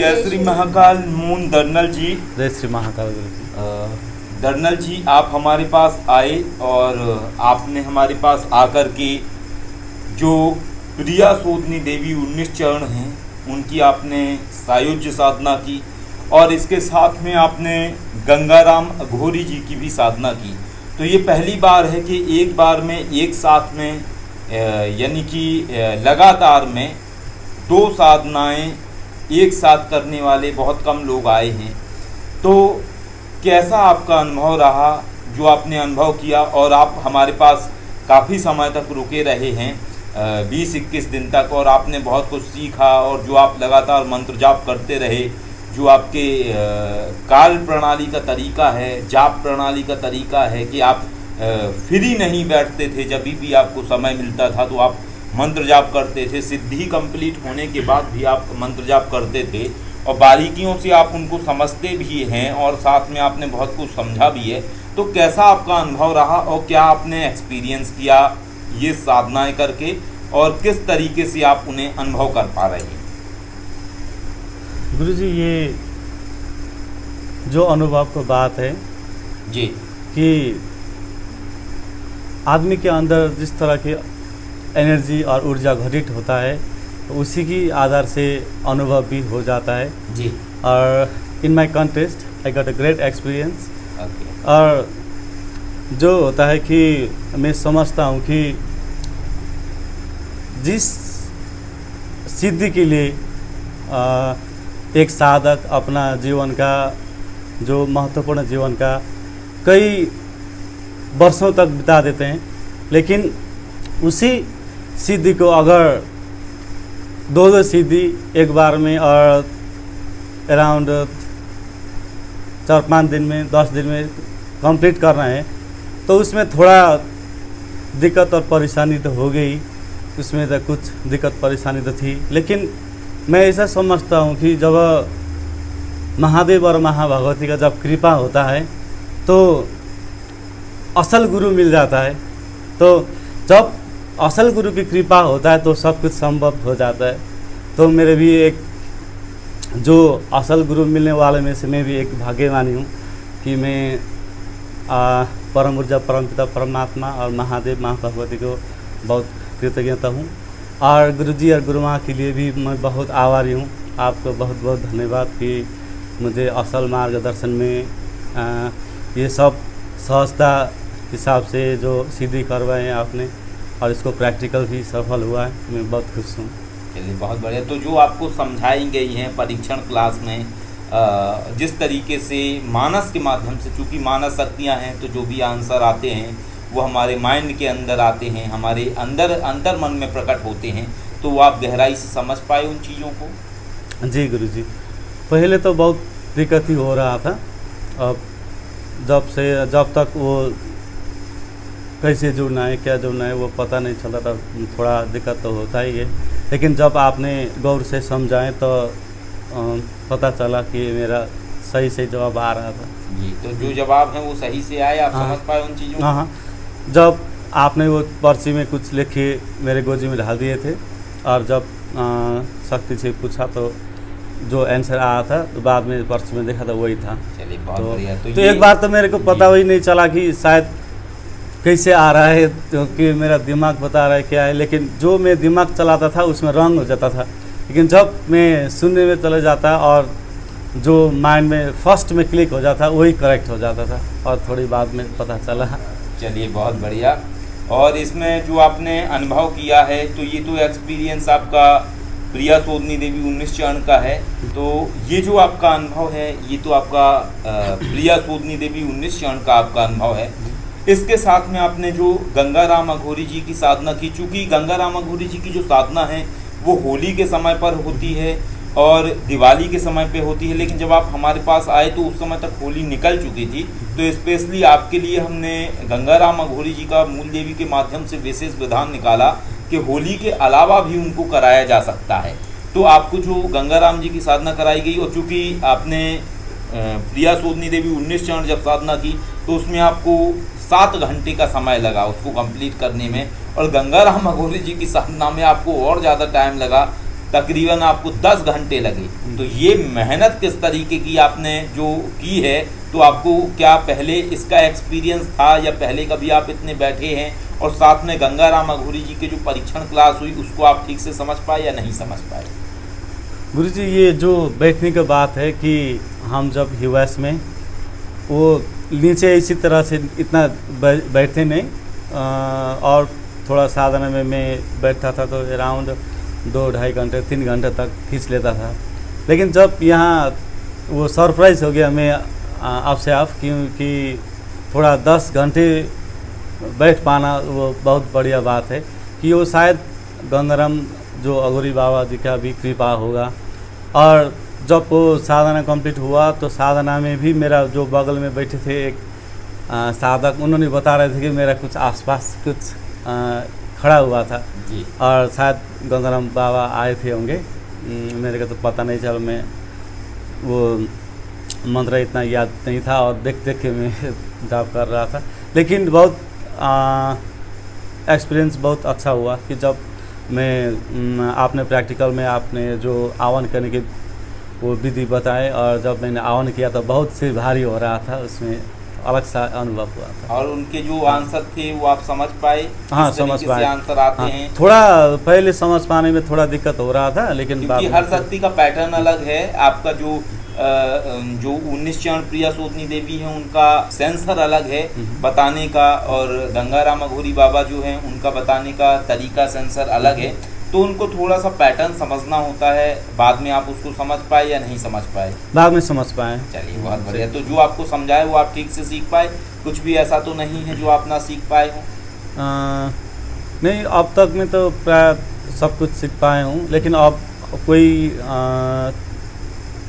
जय श्री महाकाल मून दर्नल जी। जय श्री महाकाल गुरु जी। दर्नल जी, आप हमारे पास आए और आपने हमारे पास आकर के जो प्रिया सोदनी देवी 19 चरण हैं उनकी आपने सायुज्य साधना की और इसके साथ में आपने गंगाराम अघोरी जी की भी साधना की। तो ये पहली बार है कि एक बार में एक साथ में यानी कि लगातार में 2 साधनाएं एक साथ करने वाले बहुत कम लोग आए हैं। तो कैसा आपका अनुभव रहा जो आपने अनुभव किया, और आप हमारे पास काफ़ी समय तक रुके रहे हैं 20-21 दिन तक, और आपने बहुत कुछ सीखा, और जो आप लगातार मंत्र जाप करते रहे, जो आपके कार्य प्रणाली का तरीका है, जाप प्रणाली का तरीका है कि आप फ्री नहीं बैठते थे, जब भी आपको समय मिलता था तो आप मंत्र जाप करते थे। सिद्धि कंप्लीट होने के बाद भी आप मंत्र जाप करते थे और बारीकियों से आप उनको समझते भी हैं और साथ में आपने बहुत कुछ समझा भी है। तो कैसा आपका अनुभव रहा और क्या आपने एक्सपीरियंस किया ये साधनाएं करके, और किस तरीके से आप उन्हें अनुभव कर पा रहे हैं? गुरु जी, ये जो अनुभव की बात है जी कि आदमी के अंदर जिस तरह की एनर्जी और ऊर्जा घटित होता है तो उसी की आधार से अनुभव भी हो जाता है जी। और in my contest I got a great experience. और जो होता है कि मैं समझता हूँ कि जिस सिद्धि के लिए एक साधक अपना जीवन का जो महत्वपूर्ण जीवन का कई वर्षों तक बिता देते हैं, लेकिन उसी सिद्धि को अगर 2 सिद्धि एक बार में और अराउंड 4-5 दिन में 10 दिन में कंप्लीट करना है तो उसमें थोड़ा दिक्कत और परेशानी तो हो गई। उसमें तो कुछ दिक्कत परेशानी तो थी, लेकिन मैं ऐसा समझता हूँ कि जब महादेव और महाभगवती का जब कृपा होता है तो असल गुरु मिल जाता है। तो जब असल गुरु की कृपा होता है तो सब कुछ संभव हो जाता है। तो मेरे भी एक जो असल गुरु मिलने वाले में से मैं भी एक भाग्यवानी हूँ कि मैं परम ऊर्जा परमपिता परमात्मा और महादेव महाभगवती को बहुत कृतज्ञता हूँ, और गुरुजी और गुरु माँ के लिए भी मैं बहुत आभारी हूँ। आपको बहुत बहुत धन्यवाद कि मुझे असल मार्गदर्शन में ये सब सहजता हिसाब से जो सिद्धि करवाए हैं आपने, और इसको प्रैक्टिकल भी सफल हुआ है। मैं बहुत खुश हूँ। चलिए, बहुत बढ़िया। तो जो आपको समझाई गई हैं परीक्षण क्लास में, जिस तरीके से मानस के माध्यम से, चूँकि मानस शक्तियाँ हैं तो जो भी आंसर आते हैं वो हमारे माइंड के अंदर आते हैं, हमारे अंतर मन में प्रकट होते हैं, तो वो आप गहराई से समझ पाए उन चीज़ों को? जी गुरुजी, पहले तो बहुत दिक्कत ही हो रहा था। अब जब तक वो कैसे जुड़ना है क्या जुड़ना है वो पता नहीं चलता था, थोड़ा दिक्कत तो होता ही है। लेकिन जब आपने गौर से समझाएं तो पता चला कि मेरा सही से जवाब आ रहा था। जी, तो जो जवाब है वो सही से आए, आप समझ पाए उन चीज़ों को? हाँ, जब आपने वो पर्ची में कुछ लिख के मेरे गोजी में डाल दिए थे, और जब शक्ति से पूछा तो जो आंसर आया था तो बाद में पर्ची में देखा था वही था। चलिए, बहुत बढ़िया। तो एक बार तो मेरे को पता ही नहीं चला कि शायद कैसे आ रहा है, क्योंकि मेरा दिमाग बता रहा है क्या है, लेकिन जो मैं दिमाग चलाता था उसमें रंग हो जाता था। लेकिन जब मैं सुनने में चले जाता और जो माइंड में फर्स्ट में क्लिक हो जाता वही करेक्ट हो जाता था, और थोड़ी बाद में पता चला। चलिए, बहुत बढ़िया। और इसमें जो आपने अनुभव किया है तो ये तो एक्सपीरियंस आपका प्रिया सोदनी देवी 19 चरण का है। तो ये जो आपका अनुभव है ये तो आपका प्रिया सोदनी देवी 19 चरण का आपका अनुभव है। इसके साथ में आपने जो गंगाराम अघोरी जी की साधना की, चूँकि गंगाराम अघोरी जी की जो साधना है वो होली के समय पर होती है और दिवाली के समय पे होती है, लेकिन जब आप हमारे पास आए तो उस समय तक होली निकल चुकी थी। तो स्पेशली आपके लिए हमने गंगाराम अघोरी जी का मूल देवी के माध्यम से विशेष विधान निकाला कि होली के अलावा भी उनको कराया जा सकता है। तो आपको जो गंगाराम जी की साधना कराई गई, और चूँकि आपने प्रिया सोदनी देवी 19 चरण जब साधना की तो उसमें आपको 7 घंटे का समय लगा उसको कंप्लीट करने में, और गंगाराम अघोरी जी की साधना में आपको और ज़्यादा टाइम लगा तकरीबन आपको 10 घंटे लगे। तो ये मेहनत किस तरीके की आपने जो की है, तो आपको क्या पहले इसका एक्सपीरियंस था या पहले कभी आप इतने बैठे हैं, और साथ में गंगाराम अघोरी जी के जो परीक्षण क्लास हुई उसको आप ठीक से समझ पाए या नहीं समझ पाए? गुरुजी, ये जो बैठने की बात है कि हम जब यूएस में वो नीचे इसी तरह से इतना बैठते नहीं, और थोड़ा साधना में मैं बैठता था तो अराउंड 2-2.5 घंटे 3 घंटे तक खींच लेता था। लेकिन जब यहाँ वो सरप्राइज़ हो गया मैं आपसे आप, क्योंकि थोड़ा 10 घंटे बैठ पाना वो बहुत बढ़िया बात है कि वो शायद गंगाराम जो अघोरी बाबा जी का भी कृपा होगा। और जब वो साधना कंप्लीट हुआ तो साधना में भी मेरा जो बगल में बैठे थे एक साधक, उन्होंने बता रहे थे कि मेरा कुछ आसपास कुछ खड़ा हुआ था जी। और शायद गंगाराम बाबा आए थे होंगे, मेरे को तो पता नहीं चला, मैं वो मंत्र इतना याद नहीं था और देख देख के मैं जाप कर रहा था। लेकिन बहुत एक्सपीरियंस बहुत अच्छा हुआ कि जब मैं आपने प्रैक्टिकल में आपने जो आवन करने की वो विधि बताए, और जब मैंने आवन किया तो बहुत से भारी हो रहा था, उसमें अलग सा अनुभव हुआ था। और उनके जो आंसर थे वो आप समझ पाए? हाँ, किस तरीके समझ से पाए। आंसर आते हाँ, हैं? थोड़ा पहले समझ पाने में थोड़ा दिक्कत हो रहा था, लेकिन क्योंकि हर शक्ति का पैटर्न अलग है। आपका जो 19 चरण प्रिया सोदनी देवी है उनका सेंसर अलग है बताने का, और गंगाराम अघोरी बाबा जो हैं उनका बताने का तरीका सेंसर अलग है। तो उनको थोड़ा सा पैटर्न समझना होता है। बाद में आप उसको समझ पाए या नहीं समझ पाए? बाद में समझ पाए। चलिए, बहुत बढ़िया। तो जो आपको समझाए वो आप ठीक से सीख पाए? कुछ भी ऐसा तो नहीं है जो आप ना सीख पाए हो? नहीं, अब तक मैं तो प्राय सब कुछ सीख पाए हूँ, लेकिन अब कोई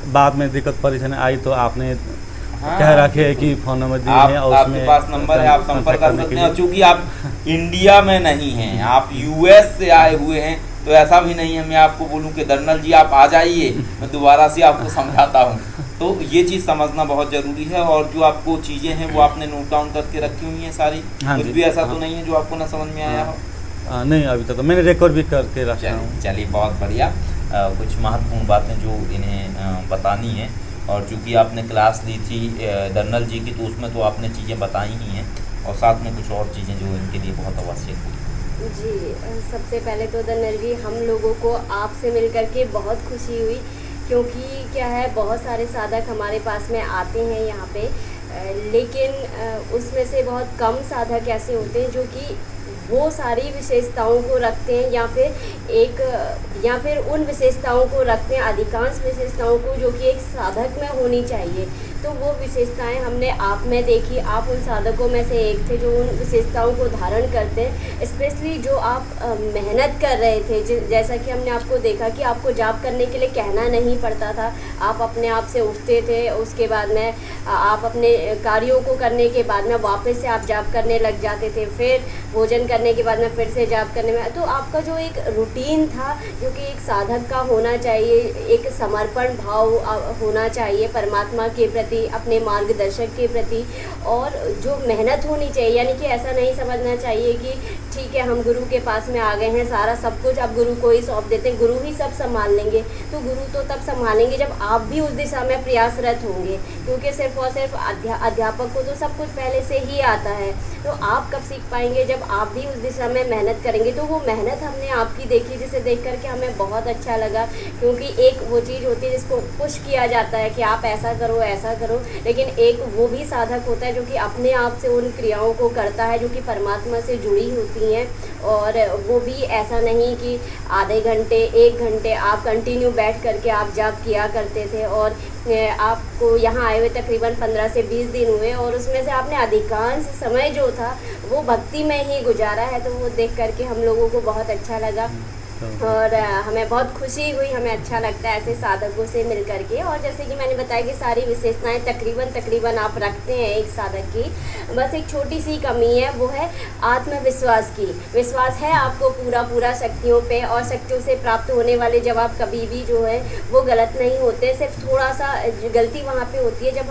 बाद में दिक्कत परेशानी आई तो आपने कह रखे है कि फ़ोन नंबर दिए हैं और आपके पास नंबर है, आप संपर्क कर सकते हैं। चूँकि आप इंडिया में नहीं हैं, आप यूएस से आए हुए हैं, तो ऐसा भी नहीं है मैं आपको बोलूं कि दर्नल जी आप आ जाइए, मैं दोबारा से आपको समझाता हूं। तो ये चीज़ समझना बहुत ज़रूरी है। और जो आपको चीज़ें हैं वो आपने नोट डाउन करके रखी हुई हैं सारी? कुछ भी ऐसा तो नहीं है जो आपको ना समझ में आया हो? नहीं, अभी तक तो मैंने रिकॉर्ड भी करके रखा हूँ। चलिए, बहुत बढ़िया। कुछ महत्वपूर्ण बातें जो इन्हें बतानी है, और चूँकि आपने क्लास ली थी दर्नल जी की, तो उसमें तो आपने चीज़ें बताई ही हैं, और साथ में कुछ और चीज़ें जो इनके लिए बहुत आवश्यक हैं। जी, सबसे पहले तो दर्नल जी, हम लोगों को आपसे मिलकर के बहुत खुशी हुई, क्योंकि क्या है, बहुत सारे साधक हमारे पास में आते हैं यहाँ पे, लेकिन उसमें से बहुत कम साधक ऐसे होते हैं जो कि वो सारी विशेषताओं को रखते हैं, या फिर उन विशेषताओं को रखते हैं, अधिकांश विशेषताओं को जो कि एक साधक में होनी चाहिए। तो वो विशेषताएं हमने आप में देखी। आप उन साधकों में से एक थे जो उन विशेषताओं को धारण करते हैं। स्पेशली जो आप मेहनत कर रहे थे, जैसा कि हमने आपको देखा कि आपको जाप करने के लिए कहना नहीं पड़ता था, आप अपने आप से उठते थे, उसके बाद में आप अपने कार्यों को करने के बाद में वापस से आप जाप करने लग जाते थे, फिर भोजन करने के बाद में फिर से जाप करने में। तो आपका जो एक रूटीन था, जो कि एक साधक का होना चाहिए, एक समर्पण भाव होना चाहिए परमात्मा के प्रति, अपने मार्गदर्शक के प्रति, और जो मेहनत होनी चाहिए। यानी कि ऐसा नहीं समझना चाहिए कि ठीक है, हम गुरु के पास में आ गए हैं, सारा सब कुछ अब गुरु को ही सौंप देते हैं, गुरु ही सब संभाल लेंगे। तो गुरु तो तब संभालेंगे जब आप भी उस दिशा में प्रयासरत होंगे, क्योंकि सिर्फ और सिर्फ अध्यापक को तो सब कुछ पहले से ही आता है। तो आप कब सीख पाएंगे? जब आप भी उस दिशा में मेहनत करेंगे। तो वो मेहनत हमने आपकी देखी, जिसे देख करके हमें बहुत अच्छा लगा, क्योंकि एक वो चीज़ होती है जिसको पुश किया जाता है कि आप ऐसा करो ऐसा करो, लेकिन एक वो भी साधक होता है जो कि अपने आप से उन क्रियाओं को करता है जो कि परमात्मा से जुड़ी होती हैं। और वो भी ऐसा नहीं कि आधे घंटे 1 घंटे आप कंटिन्यू बैठ करके आप जाप किया करते थे, और आपको यहाँ आए हुए तकरीबन 15 से 20 दिन हुए, और उसमें से आपने अधिकांश समय जो था वो भक्ति में ही गुजारा है। तो वो देख करके हम लोगों को बहुत अच्छा लगा, और हमें बहुत खुशी हुई, हमें अच्छा लगता है ऐसे साधकों से मिल करके। और जैसे कि मैंने बताया कि सारी विशेषताएं तकरीबन आप रखते हैं एक साधक की, बस एक छोटी सी कमी है, वो है आत्मविश्वास की। विश्वास है आपको पूरा शक्तियों पे, और शक्तियों से प्राप्त होने वाले जवाब कभी भी जो है वो गलत नहीं होते। सिर्फ थोड़ा सा गलती वहाँ पे होती है जब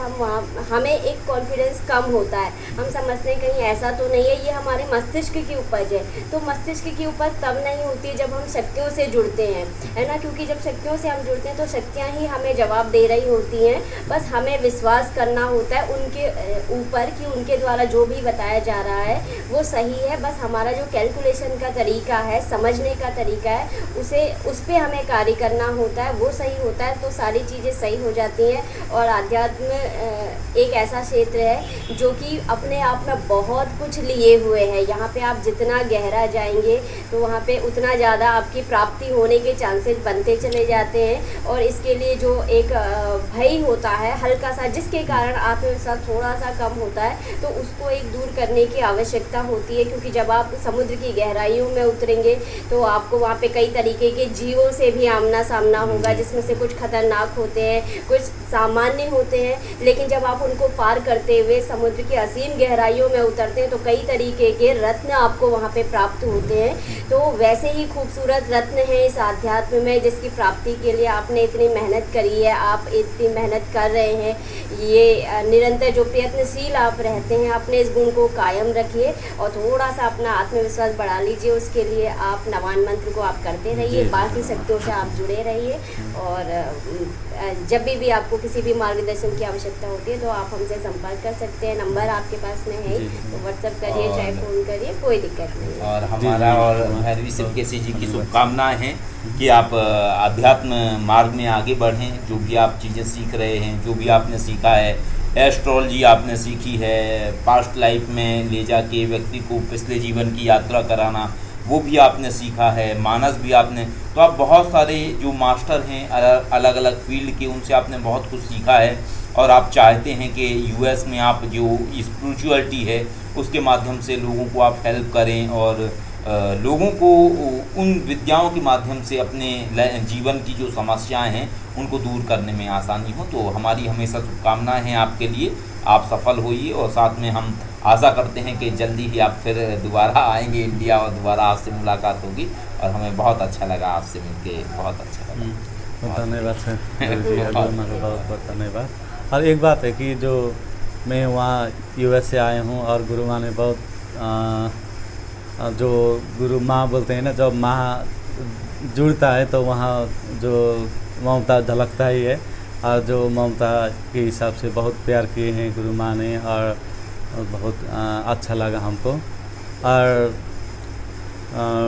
हमें एक कॉन्फिडेंस कम होता है, हम समझते हैं कहीं ऐसा तो नहीं है, ये हमारे मस्तिष्क की उपज है। तो मस्तिष्क की उपज तब नहीं होती है जब हम शक्तियों से जुड़ते हैं, है ना, क्योंकि जब शक्तियों से हम जुड़ते हैं तो शक्तियाँ ही हमें जवाब दे रही होती हैं। बस हमें विश्वास करना होता है उनके ऊपर कि उनके द्वारा जो भी बताया जा रहा है वो सही है। बस हमारा जो कैलकुलेशन का तरीका है, समझने का तरीका है, उस पर हमें कार्य करना होता है, वो सही होता है तो सारी चीज़ें सही हो जाती हैं। और आध्यात्म एक ऐसा क्षेत्र है जो कि अपने आप में बहुत कुछ लिए हुए है। यहाँ पे आप जितना गहरा जाएंगे तो वहाँ पे उतना ज़्यादा आपकी प्राप्ति होने के चांसेस बनते चले जाते हैं। और इसके लिए जो एक भय होता है हल्का सा, जिसके कारण आत्मविश्वास थोड़ा सा कम होता है, तो उसको एक दूर करने की आवश्यकता होती है। क्योंकि जब आप समुद्र की गहराइयों में उतरेंगे तो आपको वहाँ पे कई तरीके के जीवों से भी आमना सामना होगा, जिसमें से कुछ खतरनाक होते हैं, कुछ सामान्य होते हैं। लेकिन जब आप उनको पार करते हुए समुद्र की असीम गहराइयों में उतरते हैं तो कई तरीके के रत्न आपको वहाँ पे प्राप्त होते हैं। तो वैसे ही खूबसूरत रत्न है इस आध्यात्म में, जिसकी प्राप्ति के लिए आपने इतनी मेहनत करी है, आप इतनी मेहनत कर रहे हैं। ये निरंतर जो प्रयत्नशील आप रहते हैं, अपने इस गुण को कायम रखिए और थोड़ा सा अपना आत्मविश्वास बढ़ा लीजिए। उसके लिए आप नवान मंत्र को आप करते रहिए, बाकी शक्तियों से आप जुड़े रहिए। और जब भी आपको किसी भी मार्गदर्शन की आवश्यकता होती है तो आप हमसे संपर्क कर सकते हैं। नंबर आपके पास में है, तो व्हाट्सएप करिए चाहे फ़ोन करिए, कोई दिक्कत नहीं है। और हमारा और भैरवी शिवकेशी जी की शुभकामनाएं हैं कि आप अध्यात्म मार्ग में आगे बढ़ें। जो भी आप चीज़ें सीख रहे हैं, जो भी आपने सीखा है, एस्ट्रोलॉजी आपने सीखी है, पास्ट लाइफ में ले जाके व्यक्ति को पिछले जीवन की यात्रा कराना वो भी आपने सीखा है, मानस भी आपने, तो आप बहुत सारे जो मास्टर हैं अलग अलग फील्ड के, उनसे आपने बहुत कुछ सीखा है। और आप चाहते हैं कि यूएस में आप जो स्पिरिचुअलिटी है उसके माध्यम से लोगों को आप हेल्प करें और लोगों को उन विद्याओं के माध्यम से अपने जीवन की जो समस्याएं हैं उनको दूर करने में आसानी हो। तो हमारी हमेशा शुभकामनाएं हैं आपके लिए, आप सफल होइए। और साथ में हम आशा करते हैं कि जल्दी ही आप फिर दोबारा आएंगे इंडिया और दोबारा आपसे मुलाकात होगी। और हमें बहुत अच्छा लगा आपसे मिलके, बहुत अच्छा लगा। धन्यवाद सर, बहुत बहुत धन्यवाद। और एक बात है कि जो मैं वहाँ यूएस से आया हूँ और गुरु माँ ने बहुत जो गुरु माँ बोलते हैं ना, जब माँ जुड़ता है तो वहाँ जो ममता झलकता ही है। और जो ममता के हिसाब से बहुत प्यार किए हैं गुरु माँ ने और बहुत अच्छा लगा हमको। और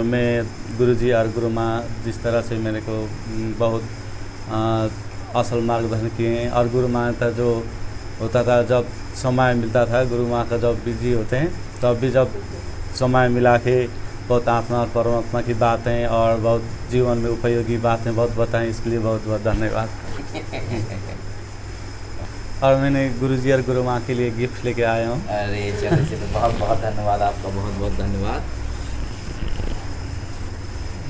मैं गुरुजी और गुरु माँ जिस तरह से मेरे को बहुत असल मार्गदर्शन किए हैं। और गुरु माँ का जो होता था, जब समय मिलता था, गुरु माँ का जब बिजी होते हैं तब भी जब समय मिला के बहुत आत्मा और परमात्मा की बातें और बहुत जीवन में उपयोगी बातें बहुत बताएं, इसके लिए बहुत बहुत धन्यवाद। और मैंने गुरुजी और गुरु माँ के लिए गिफ्ट लेके आया हूँ। अरे चलो चलो, बहुत बहुत धन्यवाद आपका, बहुत बहुत धन्यवाद।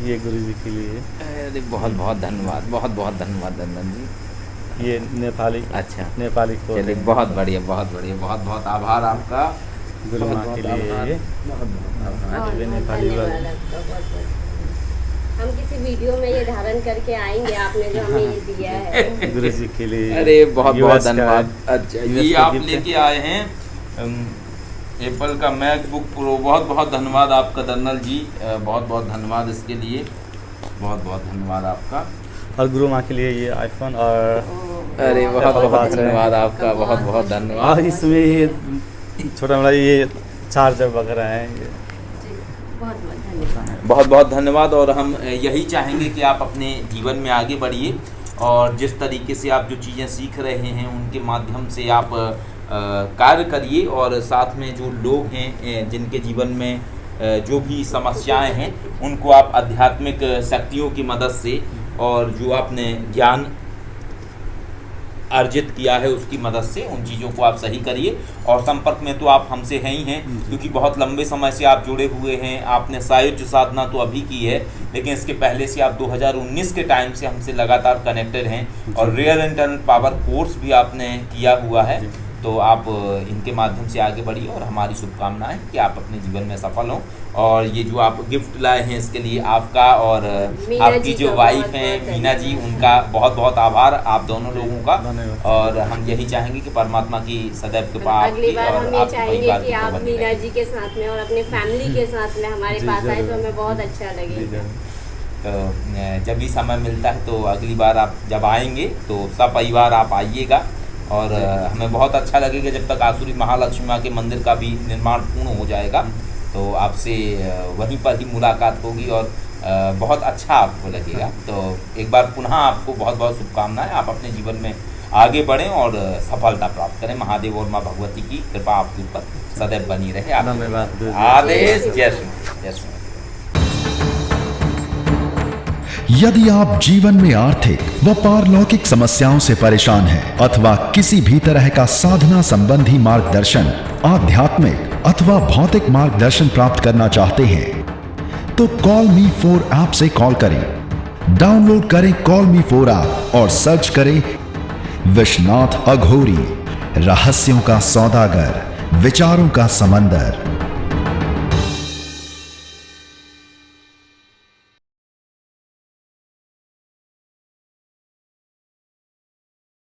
ये गुरुजी के लिए। अरे बहुत बहुत धन्यवाद, बहुत बहुत धन्यवाद नंदन जी। ये नेपाली, अच्छा नेपाली को। चलिए बहुत बढ़िया, बहुत बढ़िया, बहुत बहुत आभार आपका गुरु माँ के लिए। ये नेपाली हम किसी वीडियो में ये धारण करके आएंगे, आपने जो हमें ये दिया है गुरु जी के लिए। अरे बहुत बहुत धन्यवाद। अच्छा, ये आप लेके आए हैं एप्पल का मैकबुक प्रो, बहुत बहुत धन्यवाद आपका दन्नल जी, बहुत बहुत धन्यवाद इसके लिए, बहुत बहुत धन्यवाद आपका। और गुरु माँ के लिए ये आईफोन। और अरे बहुत बहुत धन्यवाद आपका, बहुत बहुत धन्यवाद। और इसमें ये छोटा मोटा ये चार्जर वगैरह है। बहुत बहुत धन्यवाद। और हम यही चाहेंगे कि आप अपने जीवन में आगे बढ़िए और जिस तरीके से आप जो चीज़ें सीख रहे हैं उनके माध्यम से आप कार्य करिए। और साथ में जो लोग हैं जिनके जीवन में जो भी समस्याएं हैं उनको आप आध्यात्मिक शक्तियों की मदद से और जो आपने ज्ञान अर्जित किया है उसकी मदद से उन चीज़ों को आप सही करिए। और संपर्क में तो आप हमसे हैं ही हैं, क्योंकि बहुत लंबे समय से आप जुड़े हुए हैं। आपने सायुज्य साधना तो अभी की है, लेकिन इसके पहले से आप 2019 के टाइम से हमसे लगातार कनेक्टेड हैं। और रियल इंटरनल पावर कोर्स भी आपने किया हुआ है। तो आप इनके माध्यम से आगे बढ़िए और हमारी शुभकामनाएं कि आप अपने जीवन में सफल हों। और ये जो आप गिफ्ट लाए हैं इसके लिए आपका और आपकी जो वाइफ हैं मीना जी, उनका बहुत बहुत आभार आप दोनों लोगों का। और हम यही चाहेंगे कि परमात्मा की सदैव कृपा अगली बार हम ये चाहेंगे कि आप मीना जी के साथ में और अपने फैमिली के साथ में हमारे पास आए तो हमें बहुत अच्छा लगेगा। जब भी समय मिलता है तो अगली बार आप जब आएंगे तो सपरिवार आप आइएगा। और हमें बहुत अच्छा लगेगा जब तक आसुरी महालक्ष्मी माँ के मंदिर का भी निर्माण पूर्ण हो जाएगा तो आपसे वहीं पर ही मुलाकात होगी और बहुत अच्छा आपको लगेगा। तो एक बार पुनः आपको बहुत बहुत शुभकामनाएं। आप अपने जीवन में आगे बढ़ें और सफलता प्राप्त करें। महादेव और माँ भगवती की कृपा आपके ऊपर सदैव बनी रहे। धन्यवाद। आदेश। जय श्री जय श्री। यदि आप जीवन में आर्थिक व पारलौकिक समस्याओं से परेशान हैं अथवा किसी भी तरह का साधना संबंधी मार्गदर्शन, आध्यात्मिक अथवा भौतिक मार्गदर्शन प्राप्त करना चाहते हैं तो कॉल मी 4 ऐप से कॉल करें। डाउनलोड करें कॉल मी 4 ऐप और सर्च करें विश्वनाथ अघोरी, रहस्यों का सौदागर, विचारों का समंदर।